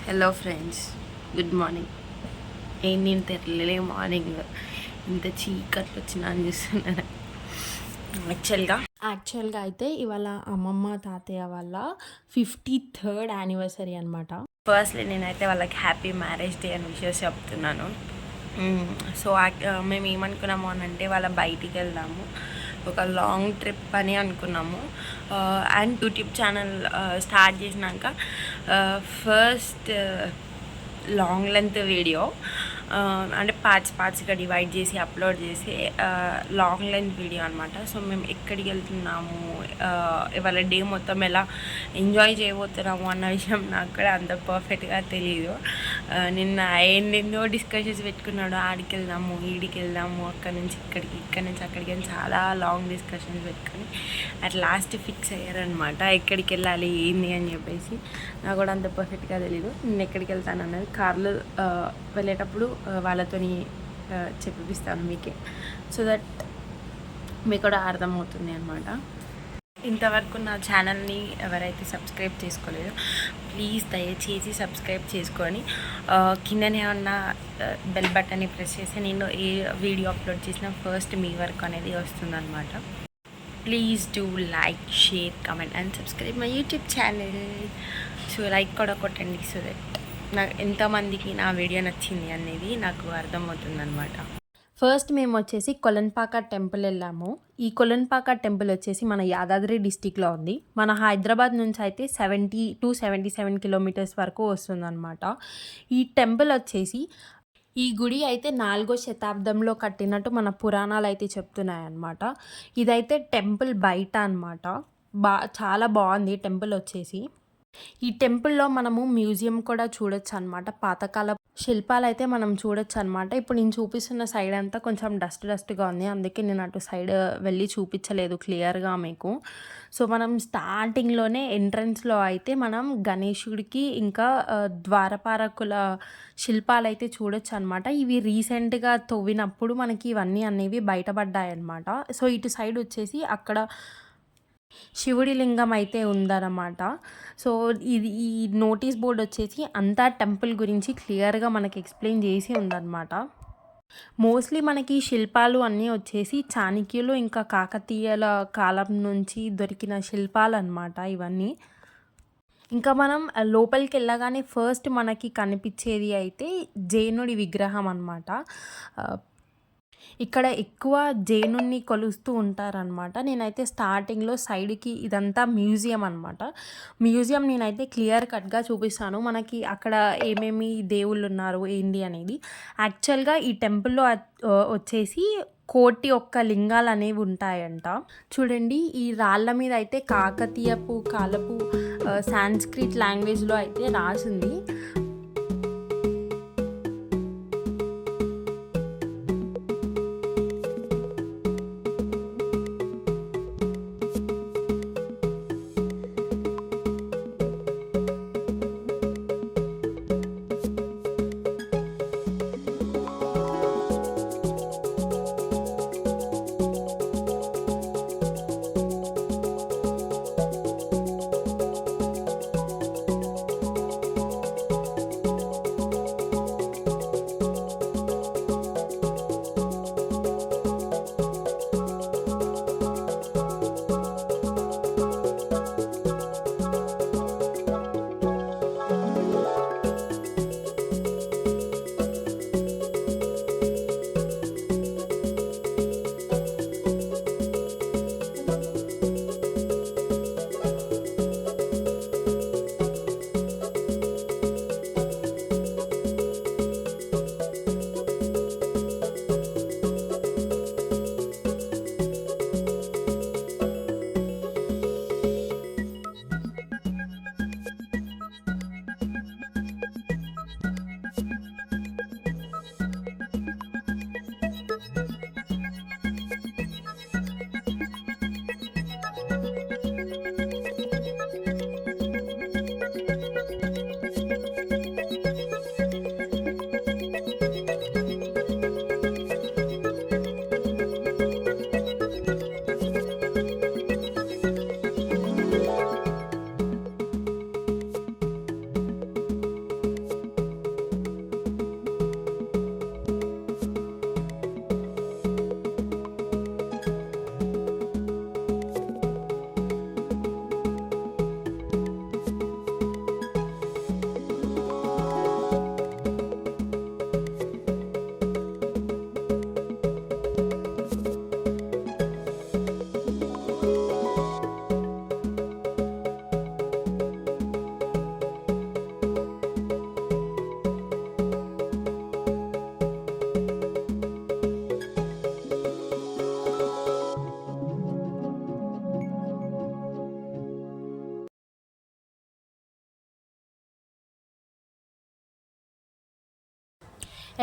Hello friends, good morning. నేను తెరలే morning ఇంత చీకట్లు వచ్చినా అని చూస్తున్నాను. యాక్చువల్గా అయితే ఇవాళ అమ్మమ్మ తాతయ్య వాళ్ళ 53rd యానివర్సరీ అనమాట. ఫస్ట్లీ నేనైతే వాళ్ళకి హ్యాపీ మ్యారేజ్ డే అని విషయం చెప్తున్నాను. సో మేము ఏమనుకున్నాము అని అంటే వాళ్ళ బయటికి వెళ్దాము, ఒక లాంగ్ ట్రిప్ అని అనుకున్నాము. అండ్ యూట్యూబ్ ఛానల్ స్టార్ట్ చేసినాక ఫస్ట్ లాంగ్ లెంత్ వీడియో అంటే పార్ట్స్గా డివైడ్ చేసి అప్లోడ్ చేసి లాంగ్ లెంత్ వీడియో అనమాట. సో మేము ఎక్కడికి వెళ్తున్నాము, ఇవాళ డే మొత్తం ఎలా ఎంజాయ్ చేయబోతున్నాము అన్న విషయం నాకు కూడా అంత పర్ఫెక్ట్గా తెలియదు. నిన్న ఎన్నెన్నో డిస్కషన్స్ పెట్టుకున్నాడు, ఆడికి వెళ్దాము, ఈడికి వెళ్దాము, అక్కడి నుంచి ఇక్కడికి, ఇక్కడి నుంచి అక్కడికి అని చాలా లాంగ్ డిస్కషన్స్ పెట్టుకొని అట్ లాస్ట్ ఫిక్స్ అయ్యారనమాట ఎక్కడికి వెళ్ళాలి ఏంది అని చెప్పేసి. నాకు కూడా అంత పర్ఫెక్ట్గా తెలీదు. నేను ఎక్కడికి వెళ్తాను అన్నది కార్లో వెళ్ళేటప్పుడు వాళ్ళతోని చెప్పిస్తాను మీకే, సో దట్ మీకు కూడా అర్థమవుతుంది అనమాట. ఇంతవరకు నా ఛానల్ని ఎవరైతే సబ్స్క్రైబ్ చేసుకోలేదో ప్లీజ్ దయచేసి సబ్స్క్రైబ్ చేసుకొని కిందనే ఉన్న బెల్ బటన్ని ప్రెస్ చేసి నేను ఏ వీడియో అప్లోడ్ చేసినా ఫస్ట్ మీ వరకు అనేది వస్తుందన్నమాట. Please do like, share, comment and subscribe my YouTube channel. So like కూడా కొట్టండి, సో దట్ నాకు ఎంతమందికి నా వీడియో నచ్చింది అనేది నాకు అర్థమవుతుందన్నమాట. ఫస్ట్ మేము వచ్చేసి కొలన్పాక టెంపుల్ వెళ్ళాము. ఈ కొలన్పాక టెంపుల్ వచ్చేసి మన యాదాద్రి డిస్టిక్లో ఉంది. మన హైదరాబాద్ నుంచి అయితే 70 to 77 కిలోమీటర్స్ వరకు వస్తుందన్నమాట. ఈ టెంపుల్ వచ్చేసి, ఈ గుడి అయితే 4వ శతాబ్దంలో కట్టినట్టు మన పురాణాలు అయితే చెప్తున్నాయన్నమాట. ఇదైతే టెంపుల్ బయట అనమాట. చాలా బాగుంది టెంపుల్ వచ్చేసి. ఈ టెంపుల్లో మనము మ్యూజియం కూడా చూడొచ్చు అనమాట. పాతకాల శిల్పాలు అయితే మనం చూడొచ్చు అనమాట. ఇప్పుడు నేను చూపిస్తున్న సైడ్ అంతా కొంచెం డస్ట్గా ఉంది, అందుకే నేను అటు సైడ్ వెళ్ళి చూపించలేదు క్లియర్గా మీకు. సో మనం స్టార్టింగ్లోనే ఎంట్రన్స్లో అయితే మనం గణేశుడికి ఇంకా ద్వారపాలకుల శిల్పాలు అయితే చూడొచ్చు అనమాట. ఇవి రీసెంట్గా తవ్వినప్పుడు మనకి ఇవన్నీ అనేవి బయటపడ్డాయి అనమాట. సో ఇటు సైడ్ వచ్చేసి అక్కడ శివుడి లింగం అయితే ఉందన్నమాట. సో ఈ నోటీస్ బోర్డ్ వచ్చేసి అంతా టెంపుల్ గురించి క్లియర్గా మనకి ఎక్స్ప్లెయిన్ చేసి ఉందన్నమాట. మోస్ట్లీ మనకి శిల్పాలు అన్నీ వచ్చేసి చాణక్యులు ఇంకా కాకతీయుల కాలం నుంచి దొరికిన శిల్పాలు అన్నమాట ఇవన్నీ. ఇంకా మనం లోపలికి వెళ్ళగానే ఫస్ట్ మనకి కనిపించేది అయితే జైనుడి విగ్రహం అన్నమాట. ఇక్కడ ఎక్కువ జైనుని కొలుస్తూ ఉంటారనమాట. నేనైతే స్టార్టింగ్లో సైడ్కి ఇదంతా మ్యూజియం అనమాట. మ్యూజియం నేనైతే క్లియర్ కట్గా చూపిస్తాను మనకి అక్కడ ఏమేమి దేవుళ్ళు ఉన్నారు ఏంటి అనేది. యాక్చువల్గా ఈ టెంపుల్లో వచ్చేసి 1,01 లింగాలు అనేవి ఉంటాయంట. చూడండి, ఈ రాళ్ళ మీద అయితే కాకతీయపు కాలపు సాంస్క్రిట్ లాంగ్వేజ్లో అయితే రాసింది.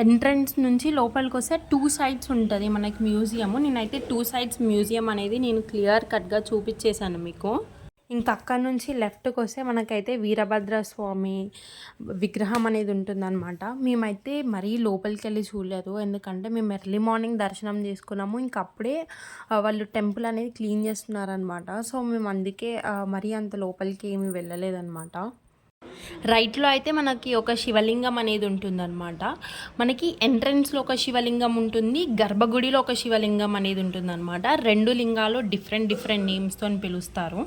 ఎంట్రన్స్ నుంచి లోపలికి వస్తే 2 సైడ్స్ ఉంటుంది మనకి మ్యూజియము. నేనైతే 2 సైడ్స్ మ్యూజియం అనేది నేను క్లియర్ కట్గా చూపించేశాను మీకు. ఇంకా అక్కడి నుంచి లెఫ్ట్కి వస్తే మనకైతే వీరభద్ర స్వామి విగ్రహం అనేది ఉంటుందన్నమాట. మేమైతే మరీ లోపలికి వెళ్ళి చూడలేదు, ఎందుకంటే మేము ఎర్లీ మార్నింగ్ దర్శనం చేసుకున్నాము. ఇంక అప్పుడే వాళ్ళు టెంపుల్ అనేది క్లీన్ చేస్తున్నారనమాట. సో మేము అందుకే మరీ అంత లోపలికి ఏమీ వెళ్ళలేదన్నమాట. రైట్లో అయితే మనకి ఒక శివలింగం అనేది ఉంటుందన్నమాట. మనకి ఎంట్రన్స్లో ఒక శివలింగం ఉంటుంది, గర్భగుడిలో ఒక శివలింగం అనేది ఉంటుందన్నమాట. 2 లింగాలు డిఫరెంట్ నేమ్స్తో పిలుస్తారు.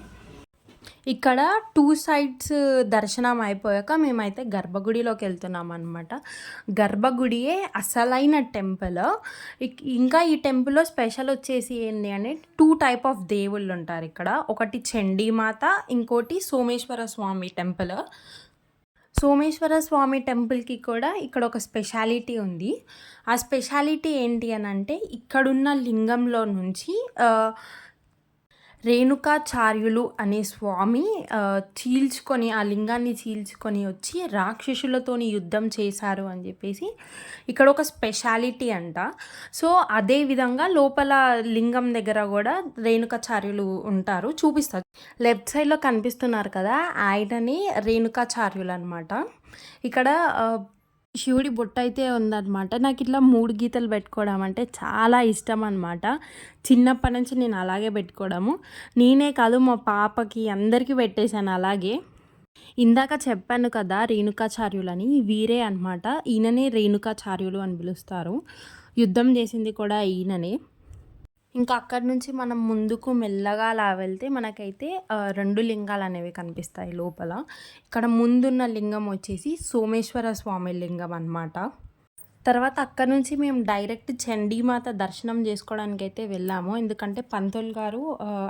ఇక్కడ 2 సైడ్స్ దర్శనం అయిపోయాక మేమైతే గర్భగుడిలోకి వెళ్తున్నాం అనమాట. గర్భగుడియే అసలైన టెంపుల్. ఇంకా ఈ టెంపుల్లో స్పెషల్ వచ్చేసి ఏంటి అంటే 2 టైప్ ఆఫ్ దేవుళ్ళు ఉంటారు ఇక్కడ. ఒకటి చండీమాత, ఇంకోటి సోమేశ్వర స్వామి టెంపుల్. సోమేశ్వర స్వామి టెంపుల్కి కూడా ఇక్కడ ఒక స్పెషాలిటీ ఉంది. ఆ స్పెషాలిటీ ఏంటి అని అంటే ఇక్కడున్న లింగంలో నుంచి రేణుకాచార్యులు అనే స్వామి చీల్చుకొని ఆ లింగాన్ని చీల్చుకొని వచ్చి రాక్షసులతోని యుద్ధం చేశారు అని చెప్పేసి ఇక్కడ ఒక స్పెషాలిటీ అంట. సో అదే విధంగా లోపల లింగం దగ్గర కూడా రేణుకాచార్యులు ఉంటారు, చూపిస్తారు. లెఫ్ట్ సైడ్లో కనిపిస్తున్నారు కదా, ఆయనని రేణుకాచార్యులు అనమాట. ఇక్కడ శివుడి బొట్టు అయితే ఉందన్నమాట. నాకు ఇట్లా 3 గీతలు పెట్టుకోవడం అంటే చాలా ఇష్టం అనమాట. చిన్నప్పటి నుంచి నేను అలాగే పెట్టుకోవడము, నేనే కాదు మా పాపకి అందరికీ పెట్టేశాను అలాగే. ఇందాక చెప్పాను కదా రేణుకాచార్యులని, వీరే అనమాట. ఈయననే రేణుకాచార్యులు అని పిలుస్తారు. యుద్ధం చేసింది కూడా ఈయననే. ఇంకా అక్కడి నుంచి మనం ముందుకు మెల్లగా అలా వెళ్తే మనకైతే 2 లింగాలు అనేవి కనిపిస్తాయి లోపల. ఇక్కడ ముందున్న లింగం వచ్చేసి సోమేశ్వర స్వామి లింగం అన్నమాట. తర్వాత అక్కడ నుంచి మేము డైరెక్ట్ చండీమాత దర్శనం చేసుకోవడానికి అయితే వెళ్ళాము. ఎందుకంటే పంతులు గారు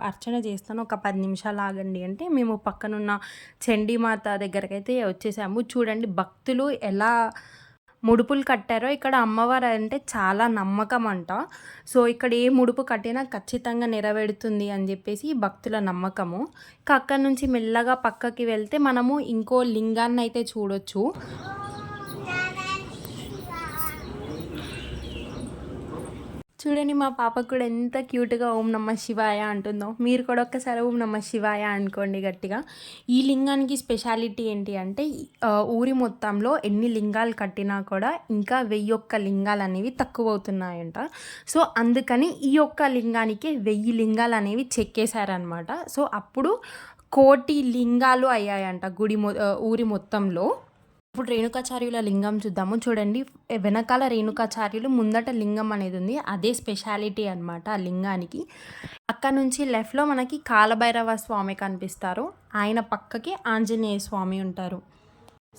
అర్చన చేస్తాను, ఒక 10 నిమిషాలు ఆగండి అంటే మేము పక్కనున్న చండీమాత దగ్గరికి అయితే వచ్చేసాము. చూడండి భక్తులు ఎలా ముడుపులు కట్టారో. ఇక్కడ అమ్మవారు అంటే చాలా నమ్మకం అంట. సో ఇక్కడ ఏ ముడుపు కట్టినా ఖచ్చితంగా నెరవేరుతుంది అని చెప్పేసి భక్తుల నమ్మకము. అక్కడి నుంచి మెల్లగా పక్కకి వెళ్తే మనము ఇంకో లింగాన్ని అయితే చూడొచ్చు. చూడండి మా పాప కూడా ఎంత క్యూట్గా ఓం నమ శివాయ అంటుందో. మీరు కూడా ఒక్కసారి ఓం నమ శివాయ అనుకోండి గట్టిగా. ఈ లింగానికి స్పెషాలిటీ ఏంటి అంటే ఊరి మొత్తంలో ఎన్ని లింగాలు కట్టినా కూడా ఇంకా 1001 లింగాలు అనేవి తక్కువ అవుతున్నాయంట. సో అందుకని ఈ ఒక్క లింగానికి 1000 లింగాలు అనేవి చెక్కేశారనమాట. సో అప్పుడు 1,000,000 లింగాలు అయ్యాయంట ఊరి మొత్తంలో. ఇప్పుడు రేణుకాచార్యుల లింగం చూద్దాము. చూడండి వెనకాల రేణుకాచార్యులు, ముందట లింగం అనేది ఉంది. అదే స్పెషాలిటీ అనమాట ఆ లింగానికి. అక్కడ నుంచి లెఫ్ట్లో మనకి కాలభైరవ స్వామి కనిపిస్తారు, ఆయన పక్కకి ఆంజనేయ స్వామి ఉంటారు.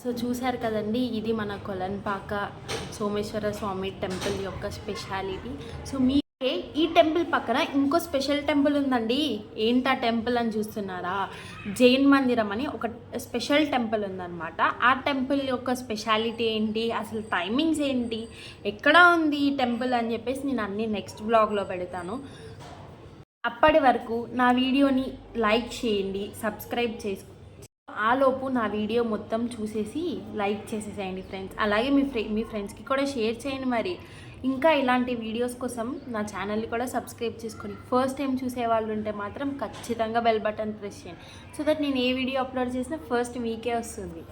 సో చూశారు కదండి, ఇది మన కొలన్పాక సోమేశ్వర స్వామి టెంపుల్ యొక్క స్పెషాలిటీ. సో ఈ టెంపుల్ పక్కన ఇంకో స్పెషల్ టెంపుల్ ఉందండి. ఏంటి ఆ టెంపుల్ అని చూస్తున్నారా? జైన్ మందిరం అని ఒక స్పెషల్ టెంపుల్ ఉందన్నమాట. ఆ టెంపుల్ యొక్క స్పెషాలిటీ ఏంటి, అసలు టైమింగ్స్ ఏంటి, ఎక్కడ ఉంది ఈ టెంపుల్ అని చెప్పేసి నేను అన్నీ నెక్స్ట్ బ్లాగ్లో పెడతాను. అప్పటి వరకు నా వీడియోని లైక్ చేయండి, సబ్స్క్రైబ్ చేసుకో. ఆలోపు నా వీడియో మొత్తం చూసేసి లైక్ చేసేసేయండి ఫ్రెండ్స్. అలాగే మీ ఫ్రెండ్స్కి కూడా షేర్ చేయండి. మరి ఇంకా ఇలాంటి వీడియోస్ కోసం నా ఛానల్ని కూడా సబ్స్క్రైబ్ చేసుకొని ఫస్ట్ టైం చూసేవాళ్ళు ఉంటే మాత్రం ఖచ్చితంగా బెల్ బటన్ ప్రెస్ చేయండి. సో దట్ నేను ఏ వీడియో అప్లోడ్ చేసినా ఫస్ట్ మీకే వస్తుంది.